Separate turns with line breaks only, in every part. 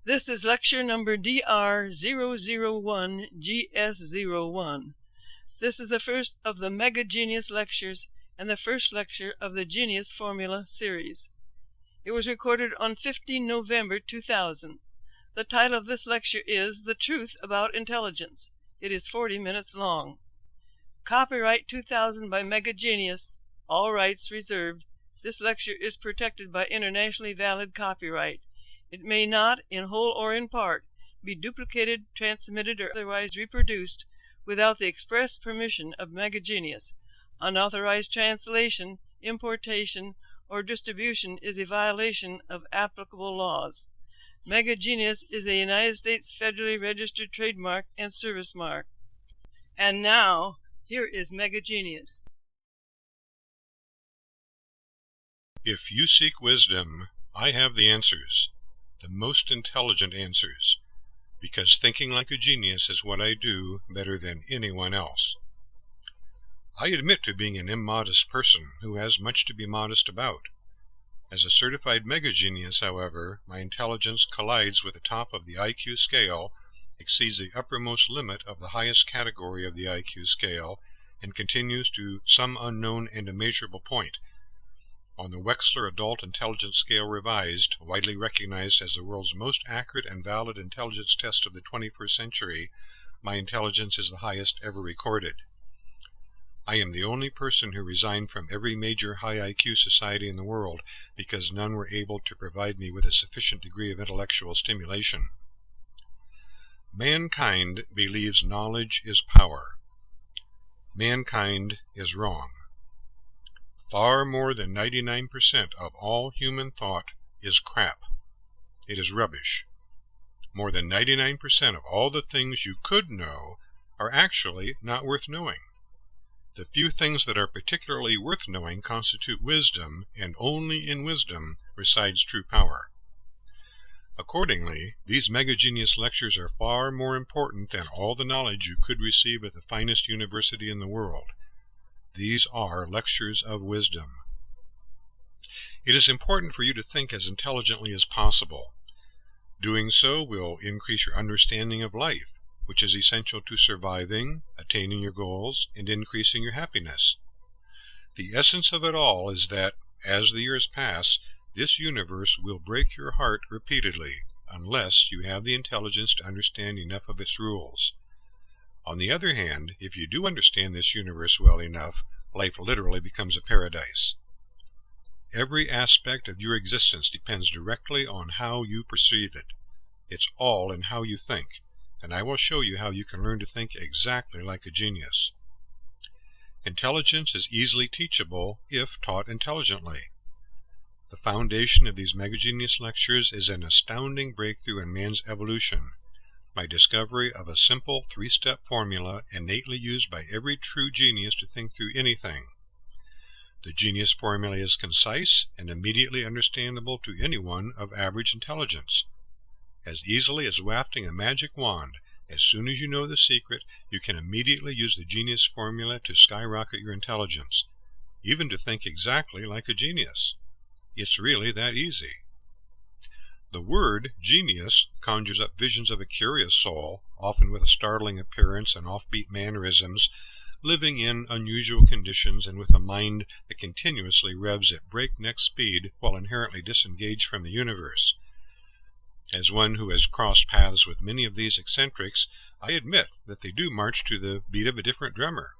This is lecture number DR001GS01. This is the first of the Mega Genius lectures and the first lecture of the Genius Formula series. It was recorded on 15 November 2000. The title of this lecture is The Truth About Intelligence. It is 40 minutes long. Copyright 2000 by Mega Genius. All rights reserved. This lecture is protected by internationally valid copyright. It may not, in whole or in part, be duplicated, transmitted, or otherwise reproduced without the express permission of Mega Genius. Unauthorized translation, importation, or distribution is a violation of applicable laws. Mega Genius is a United States federally registered trademark and service mark. And now, here is Mega Genius.
If you seek wisdom, I have the answers, the most intelligent answers, because thinking like a genius is what I do better than anyone else. I admit to being an immodest person who has much to be modest about. As a certified mega genius, however, my intelligence collides with the top of the IQ scale, exceeds the uppermost limit of the highest category of the IQ scale, and continues to some unknown and immeasurable point. On the Wechsler Adult Intelligence Scale Revised, widely recognized as the world's most accurate and valid intelligence test of the 21st century, my intelligence is the highest ever recorded. I am the only person who resigned from every major high IQ society in the world because none were able to provide me with a sufficient degree of intellectual stimulation. Mankind believes knowledge is power. Mankind is wrong. Far more than 99% of all human thought is crap. It is rubbish. More than 99% of all the things you could know are actually not worth knowing. The few things that are particularly worth knowing constitute wisdom, and only in wisdom resides true power. Accordingly, these Mega Genius lectures are far more important than all the knowledge you could receive at the finest university in the world. These are lectures of wisdom. It is important for you to think as intelligently as possible. Doing so will increase your understanding of life, which is essential to surviving, attaining your goals, and increasing your happiness. The essence of it all is that, as the years pass, this universe will break your heart repeatedly, unless you have the intelligence to understand enough of its rules. On the other hand, if you do understand this universe well enough, life literally becomes a paradise. Every aspect of your existence depends directly on how you perceive it. It's all in how you think, and I will show you how you can learn to think exactly like a genius. Intelligence is easily teachable if taught intelligently. The foundation of these Mega Genius lectures is an astounding breakthrough in man's evolution. My discovery of a simple three-step formula innately used by every true genius to think through anything. The genius formula is concise and immediately understandable to anyone of average intelligence. As easily as wafting a magic wand, as soon as you know the secret, you can immediately use the genius formula to skyrocket your intelligence, even to think exactly like a genius. It's really that easy. The word genius conjures up visions of a curious soul, often with a startling appearance and offbeat mannerisms, living in unusual conditions and with a mind that continuously revs at breakneck speed while inherently disengaged from the universe. As one who has crossed paths with many of these eccentrics, I admit that they do march to the beat of a different drummer.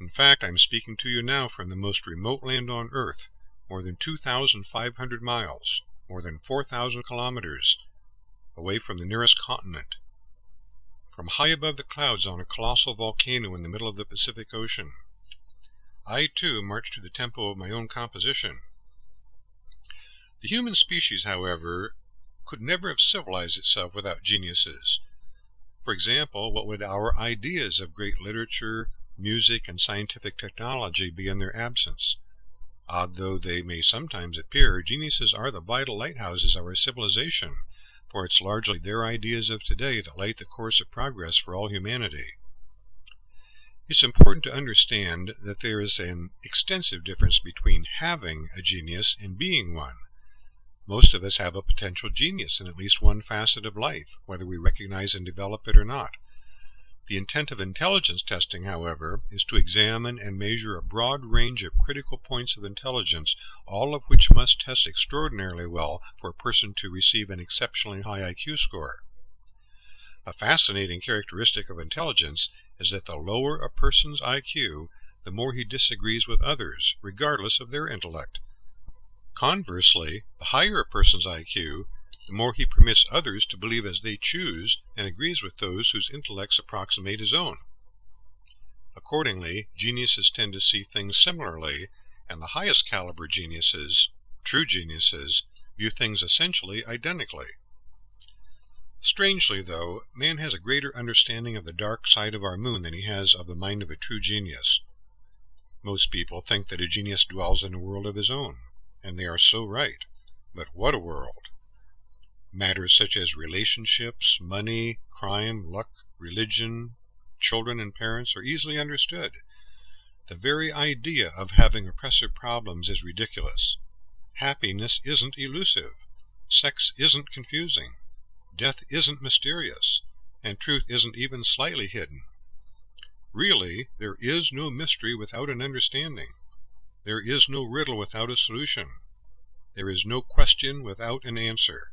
In fact, I'm speaking to you now from the most remote land on Earth, more than 2,500 miles. More than 4,000 kilometers away from the nearest continent, from high above the clouds on a colossal volcano in the middle of the Pacific Ocean. I, too, march to the tempo of my own composition. The human species, however, could never have civilized itself without geniuses. For example, what would our ideas of great literature, music, and scientific technology be in their absence? Odd though they may sometimes appear, geniuses are the vital lighthouses of our civilization, for it's largely their ideas of today that light the course of progress for all humanity. It's important to understand that there is an extensive difference between having a genius and being one. Most of us have a potential genius in at least one facet of life, whether we recognize and develop it or not. The intent of intelligence testing, however, is to examine and measure a broad range of critical points of intelligence, all of which must test extraordinarily well for a person to receive an exceptionally high IQ score. A fascinating characteristic of intelligence is that the lower a person's IQ, the more he disagrees with others, regardless of their intellect. Conversely, the higher a person's IQ, the more he permits others to believe as they choose and agrees with those whose intellects approximate his own. Accordingly, geniuses tend to see things similarly, and the highest caliber geniuses, true geniuses, view things essentially identically. Strangely, though, man has a greater understanding of the dark side of our moon than he has of the mind of a true genius. Most people think that a genius dwells in a world of his own, and they are so right. But what a world! Matters such as relationships, money, crime, luck, religion, children and parents are easily understood. The very idea of having oppressive problems is ridiculous. Happiness isn't elusive. Sex isn't confusing. Death isn't mysterious. And truth isn't even slightly hidden. Really, there is no mystery without an understanding. There is no riddle without a solution. There is no question without an answer.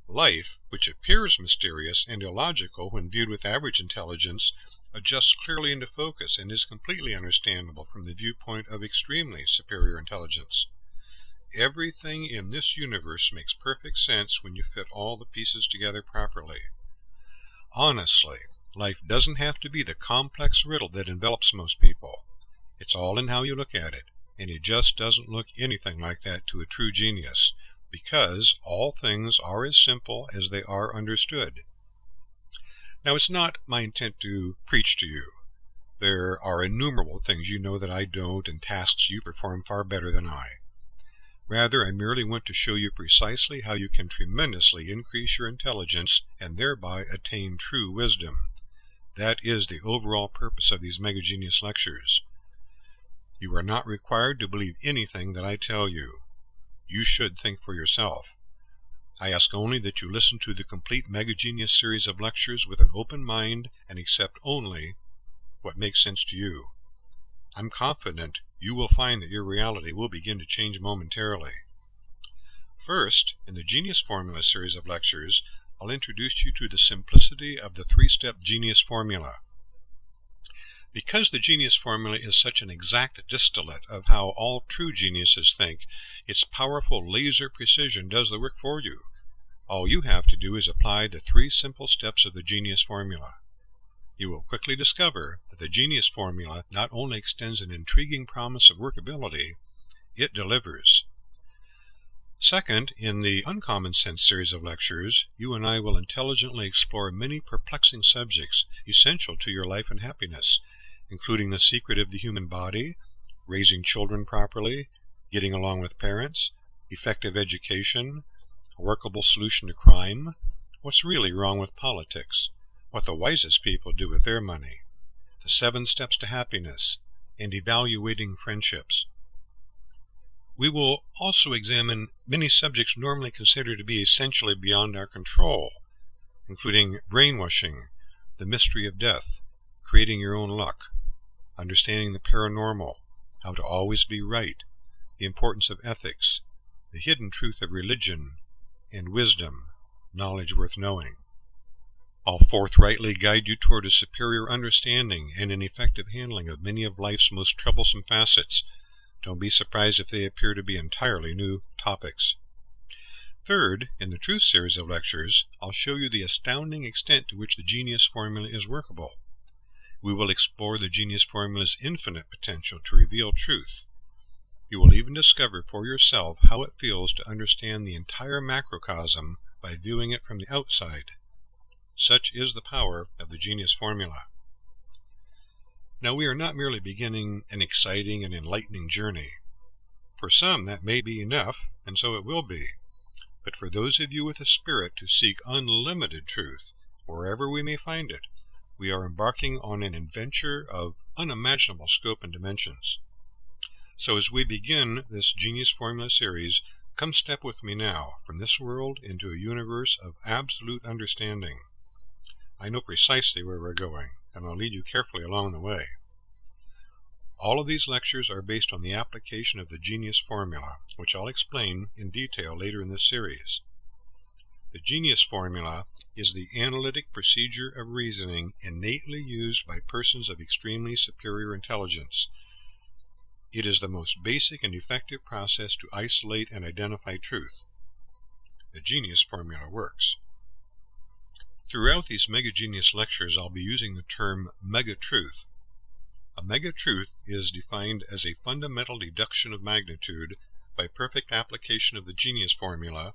Life, which appears mysterious and illogical when viewed with average intelligence, adjusts clearly into focus and is completely understandable from the viewpoint of extremely superior intelligence. Everything in this universe makes perfect sense when you fit all the pieces together properly. Honestly, life doesn't have to be the complex riddle that envelops most people. It's all in how you look at it, and it just doesn't look anything like that to a true genius, because all things are as simple as they are understood. Now, it's not my intent to preach to you. There are innumerable things you know that I don't, and tasks you perform far better than I. Rather, I merely want to show you precisely how you can tremendously increase your intelligence and thereby attain true wisdom. That is the overall purpose of these Mega Genius lectures. You are not required to believe anything that I tell you. You should think for yourself. I ask only that you listen to the complete Mega Genius series of lectures with an open mind and accept only what makes sense to you. I'm confident you will find that your reality will begin to change momentarily. First, in the Genius Formula series of lectures, I'll introduce you to the simplicity of the three-step Genius Formula. Because the Genius Formula is such an exact distillate of how all true geniuses think, its powerful laser precision does the work for you. All you have to do is apply the three simple steps of the Genius Formula. You will quickly discover that the Genius Formula not only extends an intriguing promise of workability, it delivers. Second, in the Uncommon Sense series of lectures, you and I will intelligently explore many perplexing subjects essential to your life and happiness, including the secret of the human body, raising children properly, getting along with parents, effective education, a workable solution to crime, what's really wrong with politics, what the wisest people do with their money, the 7 steps to happiness, and evaluating friendships. We will also examine many subjects normally considered to be essentially beyond our control, including brainwashing, the mystery of death, creating your own luck, understanding the paranormal, how to always be right, the importance of ethics, the hidden truth of religion, and wisdom, knowledge worth knowing. I'll forthrightly guide you toward a superior understanding and an effective handling of many of life's most troublesome facets. Don't be surprised if they appear to be entirely new topics. Third, in the Truth series of lectures, I'll show you the astounding extent to which the Genius Formula is workable. We will explore the Genius Formula's infinite potential to reveal truth. You will even discover for yourself how it feels to understand the entire macrocosm by viewing it from the outside. Such is the power of the Genius Formula. Now, we are not merely beginning an exciting and enlightening journey. For some, that may be enough, and so it will be. But for those of you with a spirit to seek unlimited truth, wherever we may find it, we are embarking on an adventure of unimaginable scope and dimensions. So as we begin this Genius Formula series, Come step with me now from this world into a universe of absolute understanding. I know precisely where we're going, and I'll lead you carefully along the way. All of these lectures are based on the application of the Genius Formula, which I'll explain in detail later in this series. The Genius Formula is the analytic procedure of reasoning innately used by persons of extremely superior intelligence. It is the most basic and effective process to isolate and identify truth. The Genius Formula works. Throughout these Mega-Genius lectures, I'll be using the term mega-truth. A mega-truth is defined as a fundamental deduction of magnitude by perfect application of the Genius Formula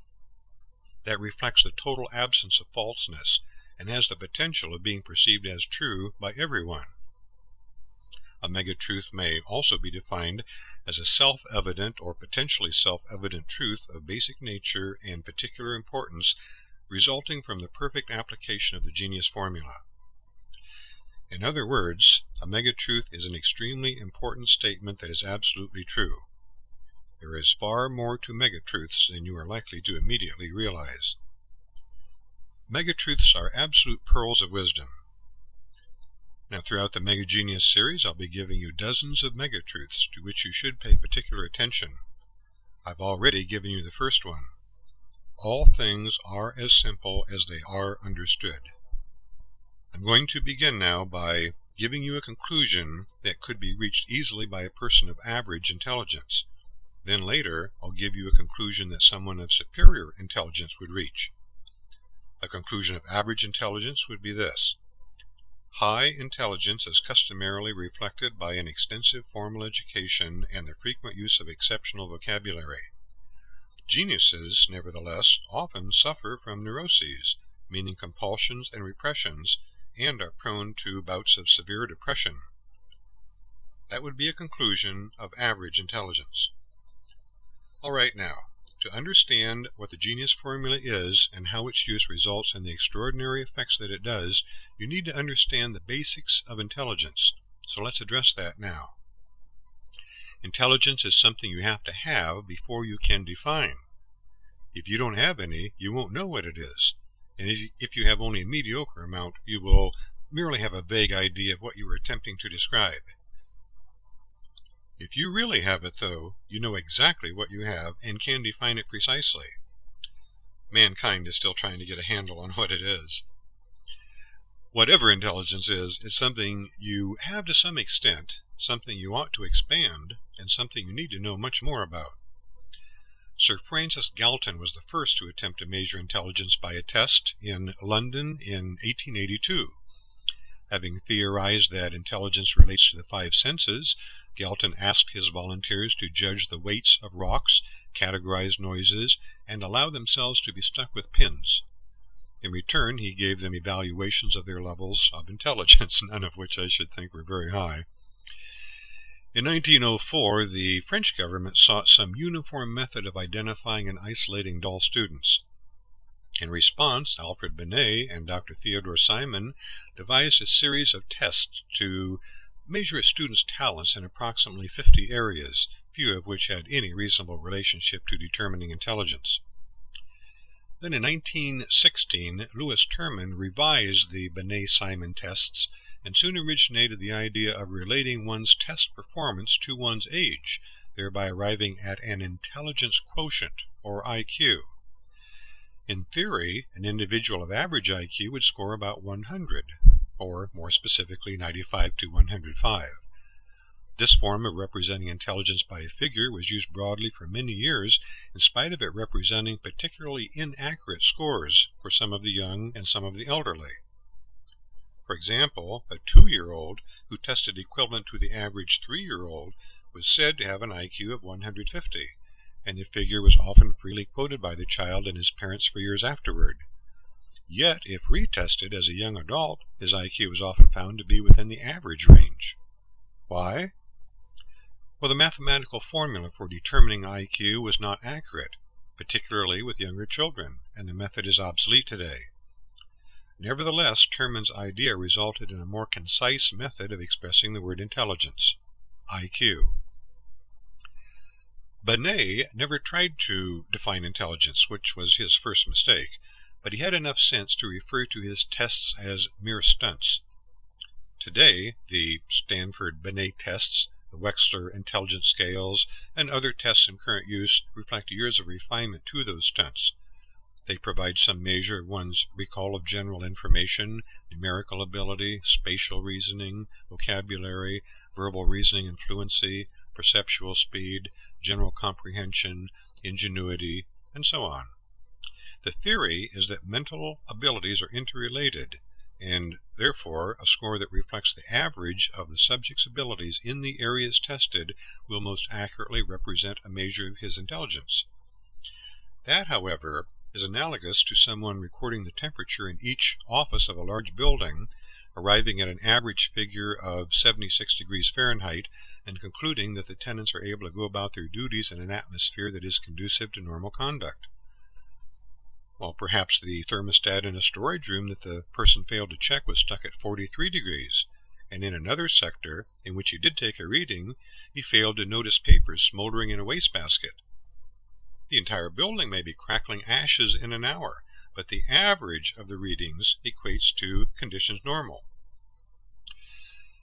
that reflects the total absence of falseness and has the potential of being perceived as true by everyone. A mega-truth may also be defined as a self-evident or potentially self-evident truth of basic nature and particular importance resulting from the perfect application of the Genius Formula. In other words, a mega-truth is an extremely important statement that is absolutely true. There is far more to mega-truths than you are likely to immediately realize. Mega-truths are absolute pearls of wisdom. Now, throughout the Mega-Genius series, I'll be giving you dozens of mega-truths to which you should pay particular attention. I've already given you the first one. All things are as simple as they are understood. I'm going to begin now by giving you a conclusion that could be reached easily by a person of average intelligence. Then later, I'll give you a conclusion that someone of superior intelligence would reach. A conclusion of average intelligence would be this. High intelligence is customarily reflected by an extensive formal education and the frequent use of exceptional vocabulary. Geniuses, nevertheless, often suffer from neuroses, meaning compulsions and repressions, and are prone to bouts of severe depression. That would be a conclusion of average intelligence. All right, now, to understand what the Genius Formula is and how its use results in the extraordinary effects that it does, you need to understand the basics of intelligence. So let's address that now. Intelligence is something you have to have before you can define. If you don't have any, you won't know what it is. And if you have only a mediocre amount, you will merely have a vague idea of what you are attempting to describe. If you really have it, though, you know exactly what you have and can define it precisely. Mankind is still trying to get a handle on what it is. Whatever intelligence is, it's something you have to some extent, something you ought to expand, and something you need to know much more about. Sir Francis Galton was the first to attempt to measure intelligence by a test in London in 1882. Having theorized that intelligence relates to the five senses, Galton asked his volunteers to judge the weights of rocks, categorize noises, and allow themselves to be stuck with pins. In return, he gave them evaluations of their levels of intelligence, none of which I should think were very high. In 1904, the French government sought some uniform method of identifying and isolating dull students. In response, Alfred Binet and Dr. Theodore Simon devised a series of tests to measure a student's talents in approximately 50 areas, few of which had any reasonable relationship to determining intelligence. Then in 1916, Louis Terman revised the Binet-Simon tests and soon originated the idea of relating one's test performance to one's age, thereby arriving at an intelligence quotient, or IQ. In theory, an individual of average IQ would score about 100, or more specifically 95 to 105. This form of representing intelligence by a figure was used broadly for many years, in spite of it representing particularly inaccurate scores for some of the young and some of the elderly. For example, a 2-year-old who tested equivalent to the average 3-year-old was said to have an IQ of 150, and the figure was often freely quoted by the child and his parents for years afterward. Yet, if retested as a young adult, his IQ was often found to be within the average range. Why? Well, the mathematical formula for determining IQ was not accurate, particularly with younger children, and the method is obsolete today. Nevertheless, Terman's idea resulted in a more concise method of expressing the word intelligence, IQ. Binet never tried to define intelligence, which was his first mistake, but he had enough sense to refer to his tests as mere stunts. Today, the Stanford-Binet tests, the Wechsler intelligence scales, and other tests in current use reflect years of refinement to those stunts. They provide some measure of one's recall of general information, numerical ability, spatial reasoning, vocabulary, verbal reasoning and fluency, perceptual speed, general comprehension, ingenuity, and so on. The theory is that mental abilities are interrelated, and therefore a score that reflects the average of the subject's abilities in the areas tested will most accurately represent a measure of his intelligence. That, however, is analogous to someone recording the temperature in each office of a large building, arriving at an average figure of 76 degrees Fahrenheit, and concluding that the tenants are able to go about their duties in an atmosphere that is conducive to normal conduct. Well, perhaps the thermostat in a storage room that the person failed to check was stuck at 43 degrees, and in another sector, in which he did take a reading, he failed to notice papers smoldering in a wastebasket. The entire building may be crackling ashes in an hour, but the average of the readings equates to conditions normal.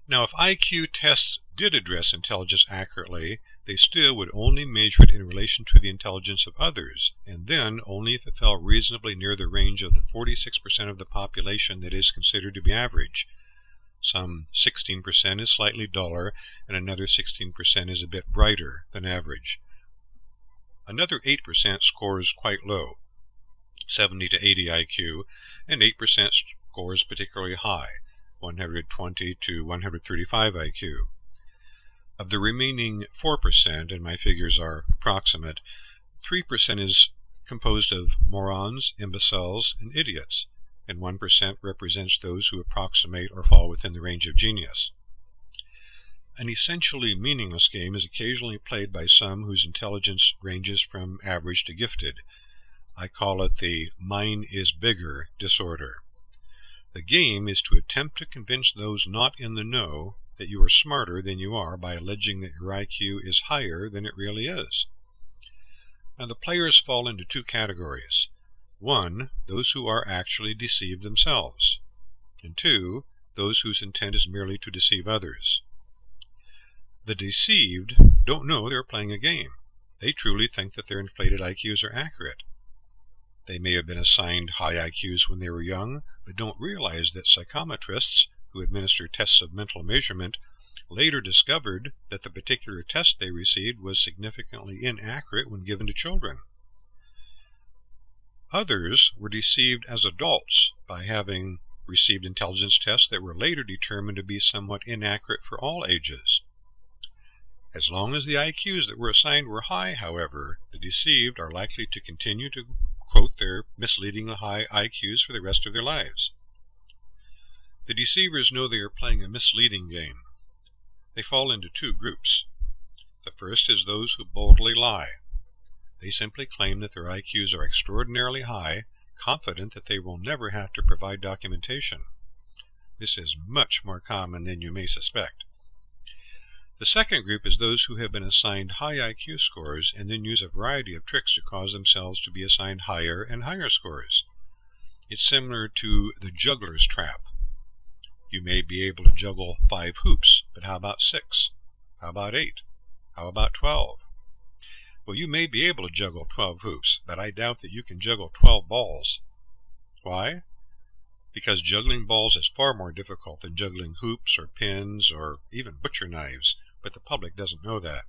Now, if IQ tests did address intelligence accurately, they still would only measure it in relation to the intelligence of others, and then only if it fell reasonably near the range of the 46% of the population that is considered to be average. Some 16% is slightly duller, and another 16% is a bit brighter than average. Another 8% scores quite low, 70 to 80 IQ, and 8% scores particularly high, 120 to 135 IQ. Of the remaining 4%, and my figures are approximate, 3% is composed of morons, imbeciles, and idiots, and 1% represents those who approximate or fall within the range of genius. An essentially meaningless game is occasionally played by some whose intelligence ranges from average to gifted. I call it the mine is bigger disorder. The game is to attempt to convince those not in the know that you are smarter than you are by alleging that your IQ is higher than it really is. Now, the players fall into two categories. One, those who are actually deceived themselves, and two, those whose intent is merely to deceive others. The deceived don't know they're playing a game. They truly think that their inflated IQs are accurate. They may have been assigned high IQs when they were young, but don't realize that psychometrists who administer tests of mental measurement later discovered that the particular test they received was significantly inaccurate when given to children. Others were deceived as adults by having received intelligence tests that were later determined to be somewhat inaccurate for all ages. As long as the IQs that were assigned were high, however, the deceived are likely to continue to quote their misleadingly high IQs for the rest of their lives. The deceivers know they are playing a misleading game. They fall into two groups. The first is those who boldly lie. They simply claim that their IQs are extraordinarily high, confident that they will never have to provide documentation. This is much more common than you may suspect. The second group is those who have been assigned high IQ scores and then use a variety of tricks to cause themselves to be assigned higher and higher scores. It's similar to the juggler's trap. You may be able to juggle 5 hoops, but how about 6? How about 8? How about 12? Well, you may be able to juggle 12 hoops, but I doubt that you can juggle 12 balls. Why? Because juggling balls is far more difficult than juggling hoops or pins or even butcher knives, but the public doesn't know that.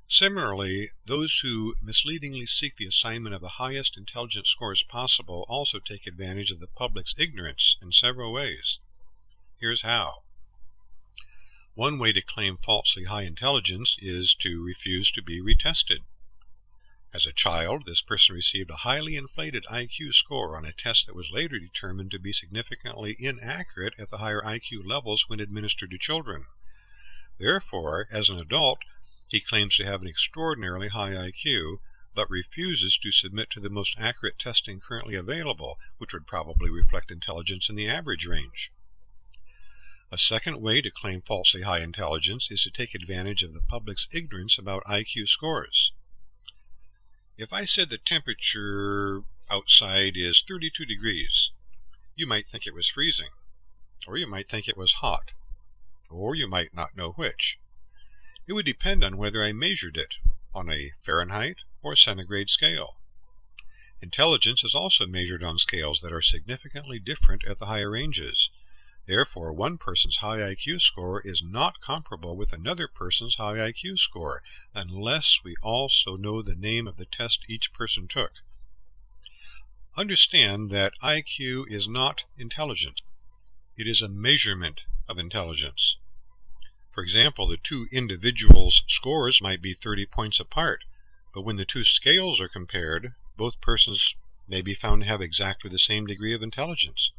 Similarly, those who misleadingly seek the assignment of the highest intelligence scores possible also take advantage of the public's ignorance in several ways. Here's how. One way to claim falsely high intelligence is to refuse to be retested. As a child, this person received a highly inflated IQ score on a test that was later determined to be significantly inaccurate at the higher IQ levels when administered to children. Therefore, as an adult, he claims to have an extraordinarily high IQ, but refuses to submit to the most accurate testing currently available, which would probably reflect intelligence in the average range. A second way to claim falsely high intelligence is to take advantage of the public's ignorance about IQ scores. If I said the temperature outside is 32 degrees, you might think it was freezing, or you might think it was hot, or you might not know which. It would depend on whether I measured it on a Fahrenheit or centigrade scale. Intelligence is also measured on scales that are significantly different at the higher ranges. Therefore, one person's high IQ score is not comparable with another person's high IQ score, unless we also know the name of the test each person took. Understand that IQ is not intelligence. It is a measurement of intelligence. For example, the two individuals' scores might be 30 points apart, but when the two scales are compared, both persons may be found to have exactly the same degree of intelligence.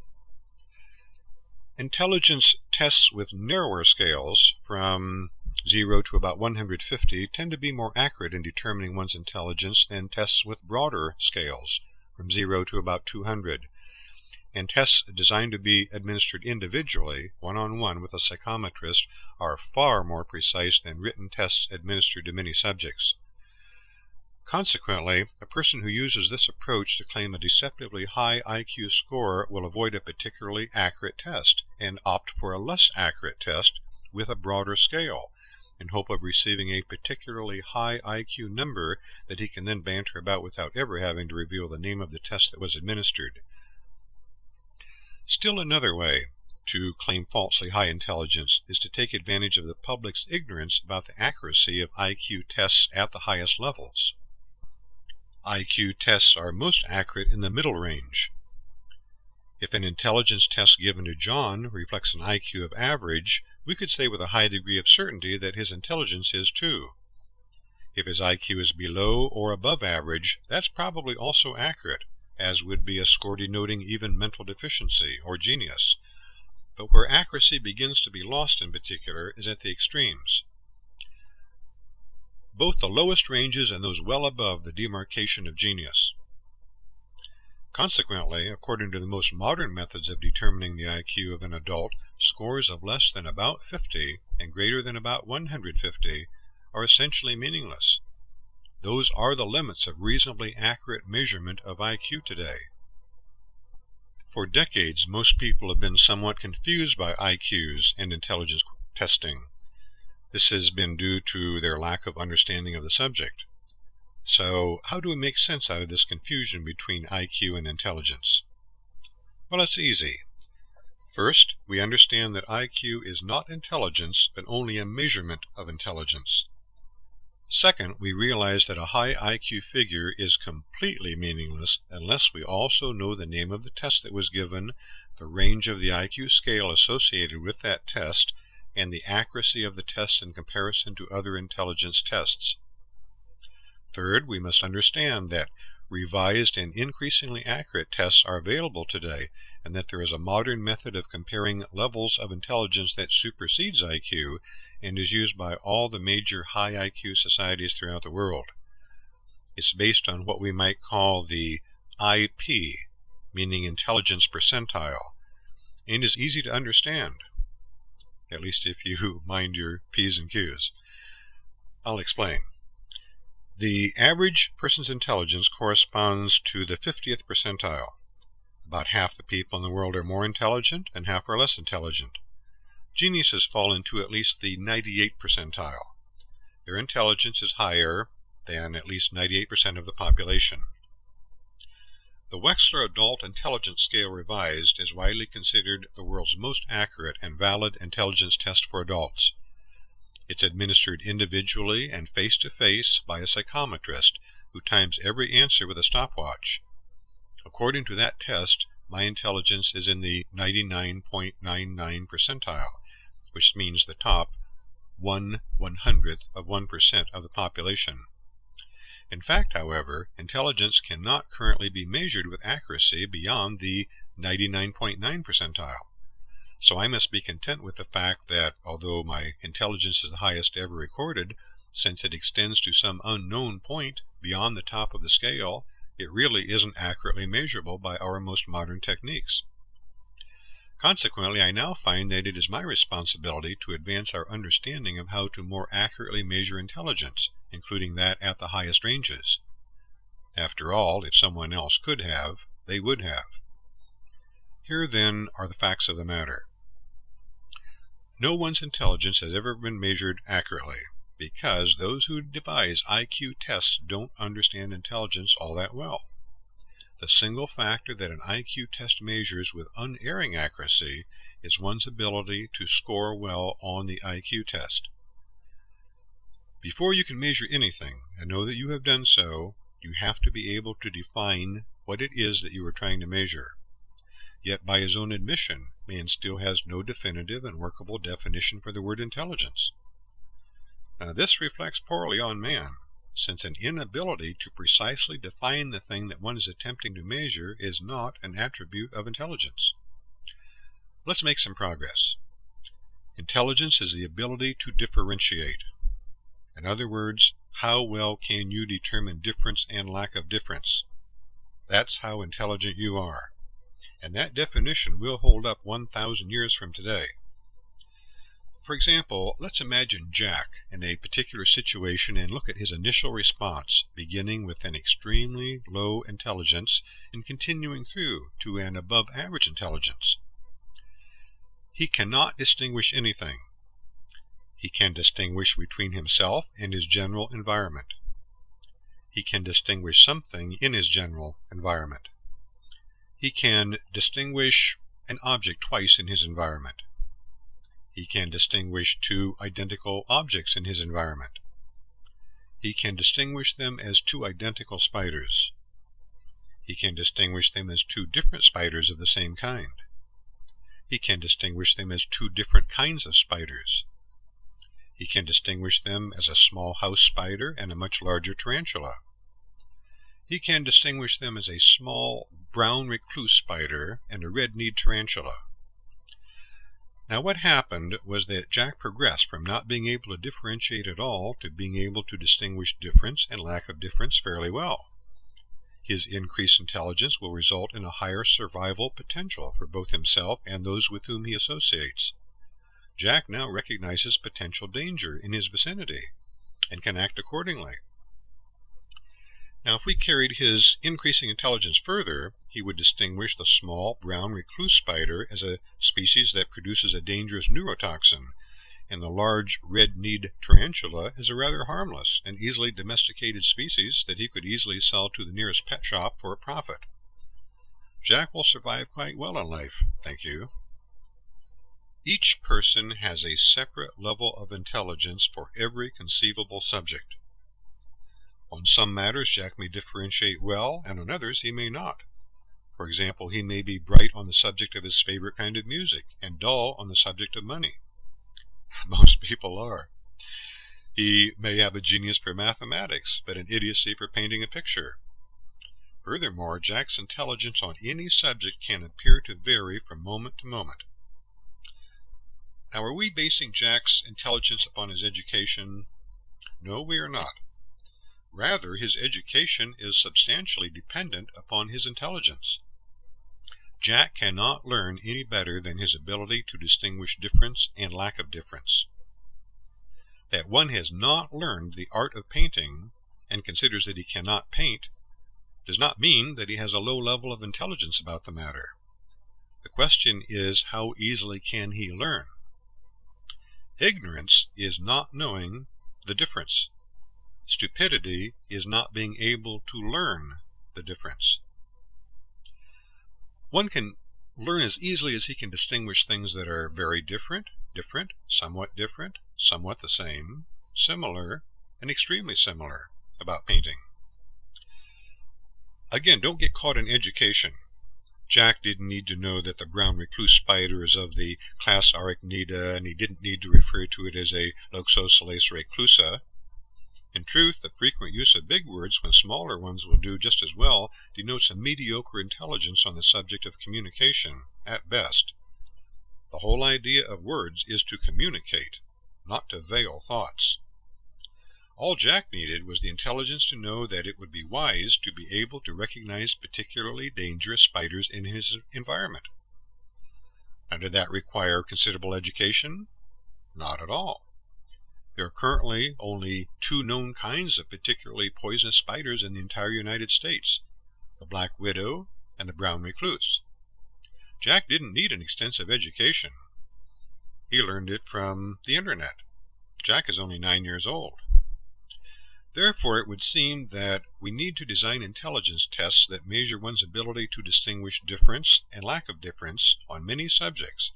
Intelligence tests with narrower scales, from 0 to about 150, tend to be more accurate in determining one's intelligence than tests with broader scales, from 0 to about 200. And tests designed to be administered individually, one-on-one with a psychometrist, are far more precise than written tests administered to many subjects. Consequently, a person who uses this approach to claim a deceptively high IQ score will avoid a particularly accurate test and opt for a less accurate test with a broader scale, in hope of receiving a particularly high IQ number that he can then banter about without ever having to reveal the name of the test that was administered. Still another way to claim falsely high intelligence is to take advantage of the public's ignorance about the accuracy of IQ tests at the highest levels. IQ tests are most accurate in the middle range. If an intelligence test given to John reflects an IQ of average, we could say with a high degree of certainty that his intelligence is too. If his IQ is below or above average, that's probably also accurate, as would be a score denoting even mental deficiency or genius. But where accuracy begins to be lost in particular is at the extremes. Both the lowest ranges and those well above the demarcation of genius. Consequently, according to the most modern methods of determining the IQ of an adult, scores of less than about 50 and greater than about 150 are essentially meaningless. Those are the limits of reasonably accurate measurement of IQ today. For decades, most people have been somewhat confused by IQs and intelligence testing. This has been due to their lack of understanding of the subject. So, how do we make sense out of this confusion between IQ and intelligence? Well, it's easy. First, we understand that IQ is not intelligence, but only a measurement of intelligence. Second, we realize that a high IQ figure is completely meaningless unless we also know the name of the test that was given, the range of the IQ scale associated with that test, and the accuracy of the test in comparison to other intelligence tests. Third, we must understand that revised and increasingly accurate tests are available today, and that there is a modern method of comparing levels of intelligence that supersedes IQ and is used by all the major high IQ societies throughout the world. It's based on what we might call the IP, meaning intelligence percentile, and is easy to understand, at least if you mind your P's and Q's. I'll explain. The average person's intelligence corresponds to the 50th percentile. About half the people in the world are more intelligent and half are less intelligent. Geniuses fall into at least the 98th percentile. Their intelligence is higher than at least 98% of the population. The Wechsler Adult Intelligence Scale Revised is widely considered the world's most accurate and valid intelligence test for adults. It's administered individually and face-to-face by a psychometrist who times every answer with a stopwatch. According to that test, my intelligence is in the 99.99 percentile, which means the top 1/100th of 1% of the population. In fact, however, intelligence cannot currently be measured with accuracy beyond the 99.9 percentile. So I must be content with the fact that, although my intelligence is the highest ever recorded, since it extends to some unknown point beyond the top of the scale, it really isn't accurately measurable by our most modern techniques. Consequently, I now find that it is my responsibility to advance our understanding of how to more accurately measure intelligence, including that at the highest ranges. After all, if someone else could have, they would have. Here, then, are the facts of the matter. No one's intelligence has ever been measured accurately, because those who devise IQ tests don't understand intelligence all that well. The single factor that an IQ test measures with unerring accuracy is one's ability to score well on the IQ test. Before you can measure anything, and know that you have done so, you have to be able to define what it is that you are trying to measure. Yet by his own admission, man still has no definitive and workable definition for the word intelligence. Now this reflects poorly on man, since an inability to precisely define the thing that one is attempting to measure is not an attribute of intelligence. Let's make some progress. Intelligence is the ability to differentiate. In other words, how well can you determine difference and lack of difference? That's how intelligent you are. And that definition will hold up 1,000 years from today. For example, let's imagine Jack in a particular situation and look at his initial response, beginning with an extremely low intelligence and continuing through to an above-average intelligence. He cannot distinguish anything. He can distinguish between himself and his general environment. He can distinguish something in his general environment. He can distinguish an object twice in his environment. He can distinguish two identical objects in his environment. He can distinguish them as two identical spiders. He can distinguish them as two different spiders of the same kind. He can distinguish them as two different kinds of spiders. He can distinguish them as a small house spider and a much larger tarantula. He can distinguish them as a small brown recluse spider and a red-kneed tarantula. Now what happened was that Jack progressed from not being able to differentiate at all to being able to distinguish difference and lack of difference fairly well. His increased intelligence will result in a higher survival potential for both himself and those with whom he associates. Jack now recognizes potential danger in his vicinity and can act accordingly. Now, if we carried his increasing intelligence further, he would distinguish the small brown recluse spider as a species that produces a dangerous neurotoxin, and the large red-kneed tarantula as a rather harmless and easily domesticated species that he could easily sell to the nearest pet shop for a profit. Jack will survive quite well in life, thank you. Each person has a separate level of intelligence for every conceivable subject. On some matters Jack may differentiate well, and on others he may not. For example, he may be bright on the subject of his favorite kind of music, and dull on the subject of money. Most people are. He may have a genius for mathematics, but an idiocy for painting a picture. Furthermore, Jack's intelligence on any subject can appear to vary from moment to moment. Now, are we basing Jack's intelligence upon his education? No, we are not. Rather, his education is substantially dependent upon his intelligence. Jack cannot learn any better than his ability to distinguish difference and lack of difference. That one has not learned the art of painting and considers that he cannot paint does not mean that he has a low level of intelligence about the matter. The question is, how easily can he learn? Ignorance is not knowing the difference. Stupidity is not being able to learn the difference. One can learn as easily as he can distinguish things that are very different, somewhat the same, similar, and extremely similar about painting. Again, don't get caught in education. Jack didn't need to know that the brown recluse spider is of the class Arachnida, and he didn't need to refer to it as a Loxosceles reclusa. In truth, the frequent use of big words when smaller ones will do just as well denotes a mediocre intelligence on the subject of communication, at best. The whole idea of words is to communicate, not to veil thoughts. All Jack needed was the intelligence to know that it would be wise to be able to recognize particularly dangerous spiders in his environment. Now, did that require considerable education? Not at all. There are currently only 2 known kinds of particularly poisonous spiders in the entire United States, the black widow and the brown recluse. Jack didn't need an extensive education. He learned it from the internet. Jack is only 9 years old. Therefore, it would seem that we need to design intelligence tests that measure one's ability to distinguish difference and lack of difference on many subjects,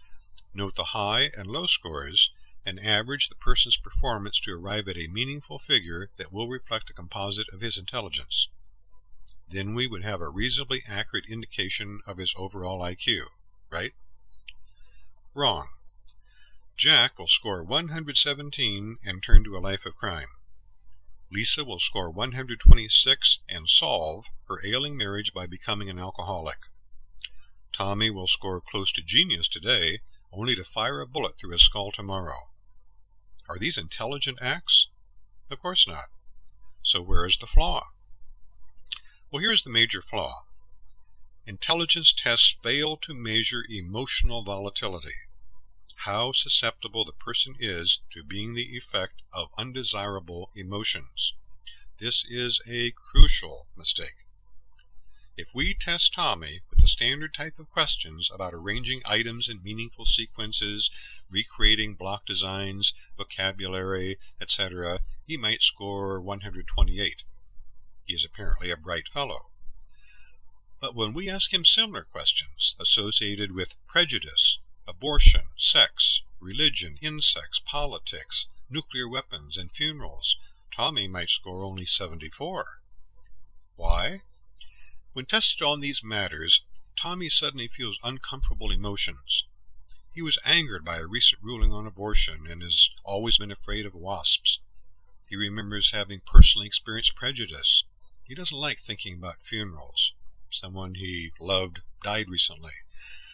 note the high and low scores, and average the person's performance to arrive at a meaningful figure that will reflect a composite of his intelligence. Then we would have a reasonably accurate indication of his overall IQ, right? Wrong. Jack will score 117 and turn to a life of crime. Lisa will score 126 and solve her ailing marriage by becoming an alcoholic. Tommy will score close to genius today, only to fire a bullet through his skull tomorrow. Are these intelligent acts? Of course not. So where is the flaw? Well, here's the major flaw. Intelligence tests fail to measure emotional volatility, how susceptible the person is to being the effect of undesirable emotions. This is a crucial mistake. If we test Tommy with the standard type of questions about arranging items in meaningful sequences, recreating block designs, vocabulary, etc., he might score 128. He is apparently a bright fellow. But when we ask him similar questions associated with prejudice, abortion, sex, religion, insects, politics, nuclear weapons, and funerals, Tommy might score only 74. Why? When tested on these matters, Tommy suddenly feels uncomfortable emotions. He was angered by a recent ruling on abortion and has always been afraid of wasps. He remembers having personally experienced prejudice. He doesn't like thinking about funerals. Someone he loved died recently.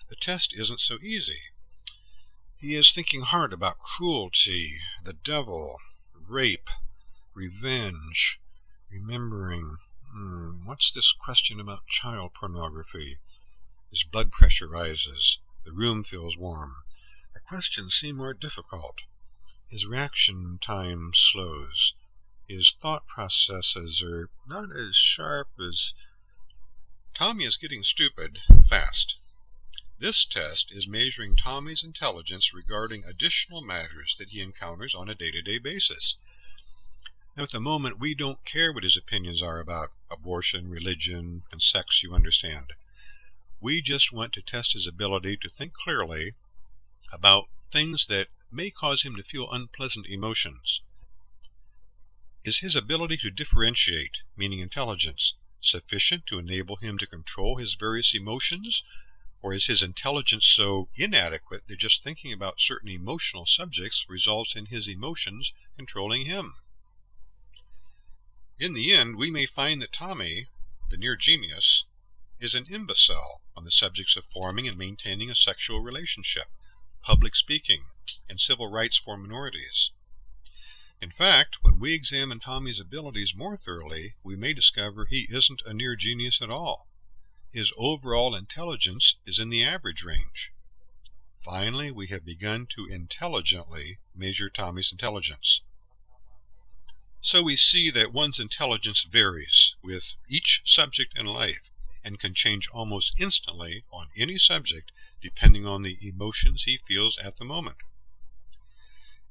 The test isn't so easy. He is thinking hard about cruelty, the devil, rape, revenge, remembering. What's this question about child pornography? His blood pressure rises. The room feels warm. The questions seem more difficult. His reaction time slows. His thought processes are not as sharp as... Tommy is getting stupid fast. This test is measuring Tommy's intelligence regarding additional matters that he encounters on a day-to-day basis. Now, at the moment, we don't care what his opinions are about abortion, religion, and sex, you understand. We just want to test his ability to think clearly about things that may cause him to feel unpleasant emotions. Is his ability to differentiate, meaning intelligence, sufficient to enable him to control his various emotions? Or is his intelligence so inadequate that just thinking about certain emotional subjects results in his emotions controlling him? In the end, we may find that Tommy, the near genius, is an imbecile on the subjects of forming and maintaining a sexual relationship, public speaking, and civil rights for minorities. In fact, when we examine Tommy's abilities more thoroughly, we may discover he isn't a near genius at all. His overall intelligence is in the average range. Finally, we have begun to intelligently measure Tommy's intelligence. So we see that one's intelligence varies with each subject in life and can change almost instantly on any subject depending on the emotions he feels at the moment.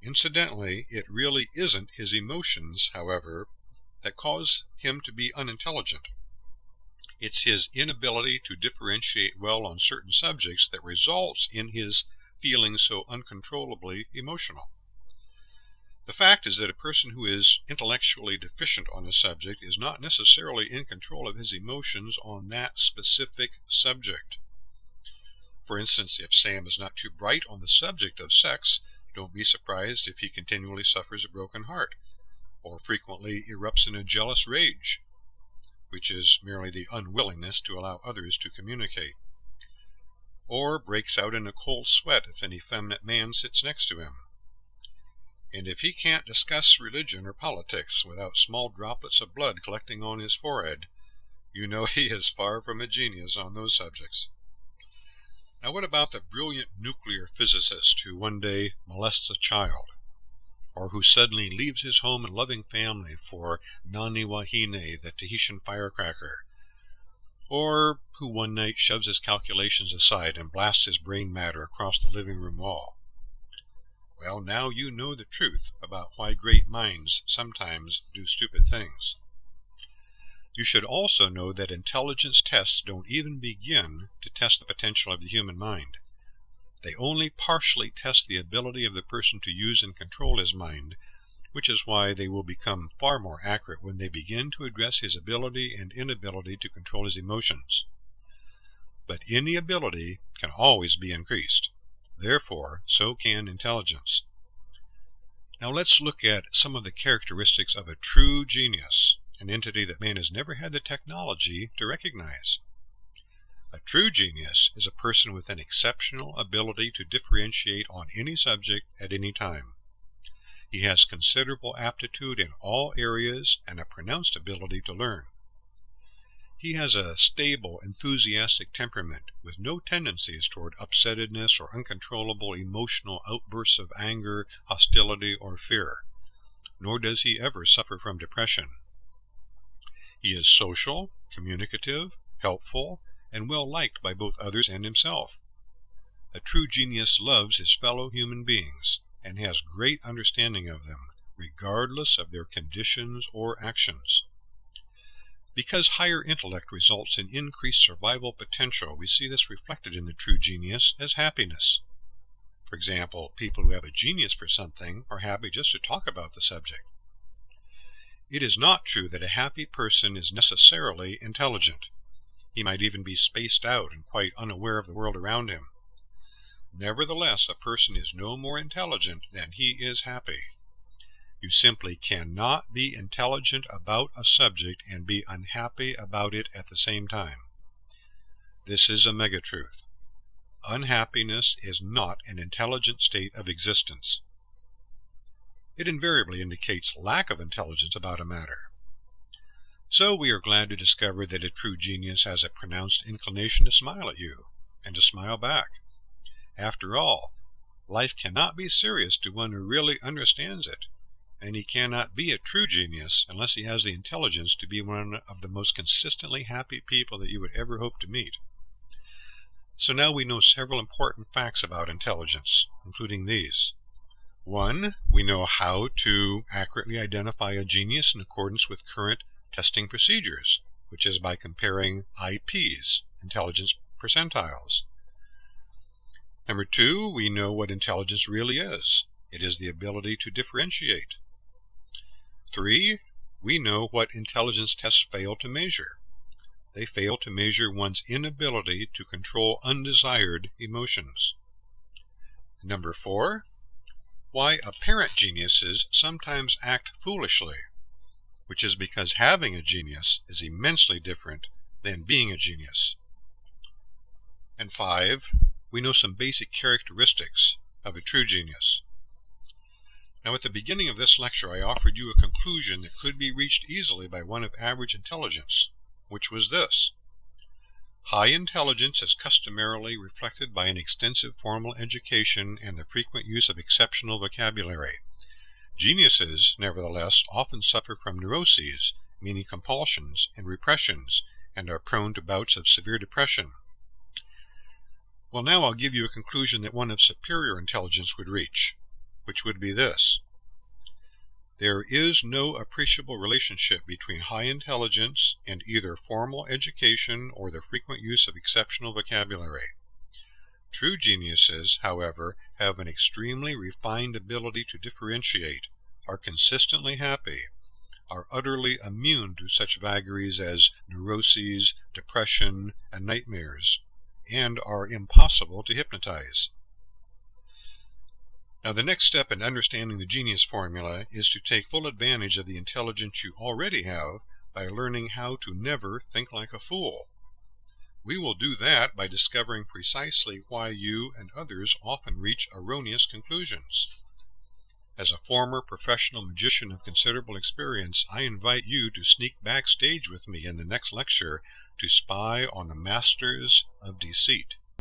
Incidentally, it really isn't his emotions, however, that cause him to be unintelligent. It's his inability to differentiate well on certain subjects that results in his feeling so uncontrollably emotional. The fact is that a person who is intellectually deficient on a subject is not necessarily in control of his emotions on that specific subject. For instance, if Sam is not too bright on the subject of sex, don't be surprised if he continually suffers a broken heart, or frequently erupts in a jealous rage, which is merely the unwillingness to allow others to communicate, or breaks out in a cold sweat if an effeminate man sits next to him. And if he can't discuss religion or politics without small droplets of blood collecting on his forehead, you know he is far from a genius on those subjects. Now what about the brilliant nuclear physicist who one day molests a child, or who suddenly leaves his home and loving family for Nani Wahine, the Tahitian firecracker, or who one night shoves his calculations aside and blasts his brain matter across the living room wall? Well, now you know the truth about why great minds sometimes do stupid things. You should also know that intelligence tests don't even begin to test the potential of the human mind. They only partially test the ability of the person to use and control his mind, which is why they will become far more accurate when they begin to address his ability and inability to control his emotions. But any ability can always be increased. Therefore, so can intelligence. Now let's look at some of the characteristics of a true genius, an entity that man has never had the technology to recognize. A true genius is a person with an exceptional ability to differentiate on any subject at any time. He has considerable aptitude in all areas and a pronounced ability to learn. He has a stable, enthusiastic temperament with no tendencies toward upsettedness or uncontrollable emotional outbursts of anger, hostility, or fear, nor does he ever suffer from depression. He is social, communicative, helpful, and well liked by both others and himself. A true genius loves his fellow human beings and has great understanding of them, regardless of their conditions or actions. Because higher intellect results in increased survival potential, we see this reflected in the true genius as happiness. For example, people who have a genius for something are happy just to talk about the subject. It is not true that a happy person is necessarily intelligent. He might even be spaced out and quite unaware of the world around him. Nevertheless, a person is no more intelligent than he is happy. You simply cannot be intelligent about a subject and be unhappy about it at the same time. This is a megatruth. Unhappiness is not an intelligent state of existence. It invariably indicates lack of intelligence about a matter. So we are glad to discover that a true genius has a pronounced inclination to smile at you and to smile back. After all, life cannot be serious to one who really understands it, and he cannot be a true genius unless he has the intelligence to be one of the most consistently happy people that you would ever hope to meet. So now we know several important facts about intelligence, including these. 1. We know how to accurately identify a genius in accordance with current testing procedures, which is by comparing IPs, intelligence percentiles. Number 2, we know what intelligence really is. It is the ability to differentiate. 3, we know what intelligence tests fail to measure. They fail to measure one's inability to control undesired emotions. Number 4, why apparent geniuses sometimes act foolishly, which is because having a genius is immensely different than being a genius. And 5, we know some basic characteristics of a true genius. Now, at the beginning of this lecture, I offered you a conclusion that could be reached easily by one of average intelligence, which was this. High intelligence is customarily reflected by an extensive formal education and the frequent use of exceptional vocabulary. Geniuses, nevertheless, often suffer from neuroses, meaning compulsions and repressions, and are prone to bouts of severe depression. Well, now I'll give you a conclusion that one of superior intelligence would reach, which would be this. There is no appreciable relationship between high intelligence and either formal education or the frequent use of exceptional vocabulary. True geniuses, however, have an extremely refined ability to differentiate, are consistently happy, are utterly immune to such vagaries as neuroses, depression, and nightmares, and are impossible to hypnotize. Now, the next step in understanding the genius formula is to take full advantage of the intelligence you already have by learning how to never think like a fool. We will do that by discovering precisely why you and others often reach erroneous conclusions. As a former professional magician of considerable experience, I invite you to sneak backstage with me in the next lecture to spy on the masters of deceit.